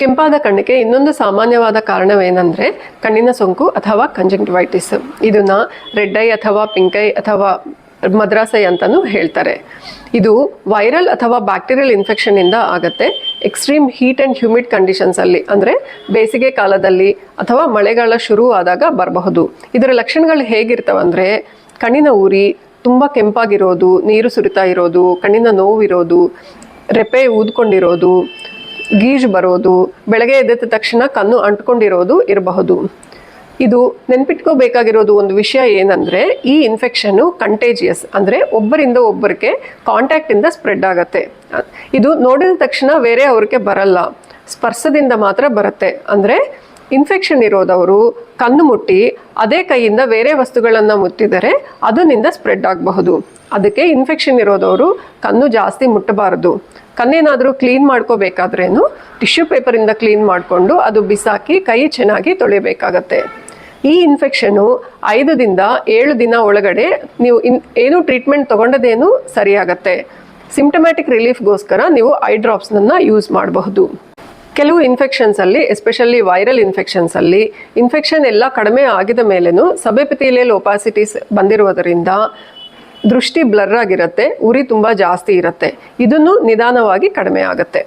ಕೆಂಪಾದ ಕಣ್ಣಿಗೆ ಇನ್ನೊಂದು ಸಾಮಾನ್ಯವಾದ ಕಾರಣವೇನೆಂದರೆ ಕಣ್ಣಿನ ಸೋಂಕು ಅಥವಾ ಕಂಜಂಕ್ಟಿವೈಟಿಸ್. ಇದನ್ನ ರೆಡ್ ಐ ಅಥವಾ ಪಿಂಕ್ ಐ ಅಥವಾ ಮದ್ರಾಸೈ ಅಂತಲೂ ಹೇಳ್ತಾರೆ. ಇದು ವೈರಲ್ ಅಥವಾ ಬ್ಯಾಕ್ಟೀರಿಯಲ್ ಇನ್ಫೆಕ್ಷನ್ನಿಂದ ಆಗುತ್ತೆ. ಎಕ್ಸ್ಟ್ರೀಮ್ ಹೀಟ್ ಆ್ಯಂಡ್ ಹ್ಯೂಮಿಡ್ ಕಂಡೀಷನ್ಸಲ್ಲಿ ಅಂದರೆ ಬೇಸಿಗೆ ಕಾಲದಲ್ಲಿ ಅಥವಾ ಮಳೆಗಾಲ ಶುರು ಆದಾಗ ಬರಬಹುದು. ಇದರ ಲಕ್ಷಣಗಳು ಹೇಗಿರ್ತವಂದರೆ ಕಣ್ಣಿನ ಉರಿ, ತುಂಬ ಕೆಂಪಾಗಿರೋದು, ನೀರು ಸುರಿತಾ ಇರೋದು, ಕಣ್ಣಿನ ನೋವಿರೋದು, ರೆಪೆ ಊದ್ಕೊಂಡಿರೋದು, ಗೀಜು ಬರೋದು, ಬೆಳಗ್ಗೆ ಎದ್ದ ತಕ್ಷಣ ಕಣ್ಣು ಅಂಟ್ಕೊಂಡಿರೋದು ಇರಬಹುದು. ಇದು ನೆನ್ಪಿಟ್ಕೋಬೇಕಾಗಿರೋದು ಒಂದು ವಿಷಯ ಏನಂದರೆ ಈ ಇನ್ಫೆಕ್ಷನ್ನು ಕಂಟೇಜಿಯಸ್, ಅಂದರೆ ಒಬ್ಬರಿಂದ ಒಬ್ಬರಿಗೆ ಕಾಂಟ್ಯಾಕ್ಟಿಂದ ಸ್ಪ್ರೆಡ್ ಆಗುತ್ತೆ. ಇದು ನೋಡಿದ ತಕ್ಷಣ ಬೇರೆ ಅವ್ರಿಗೆ ಬರಲ್ಲ, ಸ್ಪರ್ಶದಿಂದ ಮಾತ್ರ ಬರುತ್ತೆ. ಅಂದರೆ ಇನ್ಫೆಕ್ಷನ್ ಇರೋದವರು ಕಣ್ಣು ಮುಟ್ಟಿ ಅದೇ ಕೈಯಿಂದ ಬೇರೆ ವಸ್ತುಗಳನ್ನು ಮುಟ್ಟಿದರೆ ಅದರಿಂದ ಸ್ಪ್ರೆಡ್ ಆಗಬಹುದು. ಅದಕ್ಕೆ ಇನ್ಫೆಕ್ಷನ್ ಇರೋದವರು ಕಣ್ಣು ಜಾಸ್ತಿ ಮುಟ್ಟಬಾರದು. ಕಣ್ಣೇನಾದರೂ ಕ್ಲೀನ್ ಮಾಡ್ಕೋಬೇಕಾದ್ರೇನು ಟಿಶ್ಯೂ ಪೇಪರಿಂದ ಕ್ಲೀನ್ ಮಾಡಿಕೊಂಡು ಅದು ಬಿಸಾಕಿ ಕೈ ಚೆನ್ನಾಗಿ ತೊಳಿಬೇಕಾಗತ್ತೆ. ಈ ಇನ್ಫೆಕ್ಷನ್ನು 5 ದಿಂದ 7 ದಿನ ಒಳಗಡೆ ನೀವು ಏನು ಟ್ರೀಟ್ಮೆಂಟ್ ತೊಗೊಂಡದೇನು ಸರಿಯಾಗತ್ತೆ. ಸಿಂಪ್ಟಮ್ಯಾಟಿಕ್ ರಿಲೀಫ್ಗೋಸ್ಕರ ನೀವು ಐ ಡ್ರಾಪ್ಸ್ನನ್ನು ಯೂಸ್ ಮಾಡಬಹುದು. ಕೆಲವು ಇನ್ಫೆಕ್ಷನ್ಸಲ್ಲಿ, ಎಸ್ಪೆಷಲಿ ವೈರಲ್ ಇನ್ಫೆಕ್ಷನ್ಸಲ್ಲಿ ಇನ್ಫೆಕ್ಷನ್ ಎಲ್ಲ ಕಡಿಮೆ ಆಗಿದ ಮೇಲೇನು ಸಬೆಪಿಥೆಲಿಯಲ್ ಒಪಾಸಿಟಿಸ್ ಬಂದಿರುವುದರಿಂದ ದೃಷ್ಟಿ ಬ್ಲರ್ ಆಗಿರುತ್ತೆ, ಉರಿ ತುಂಬ ಜಾಸ್ತಿ ಇರುತ್ತೆ. ಇದನ್ನು ನಿಧಾನವಾಗಿ ಕಡಿಮೆ ಆಗುತ್ತೆ.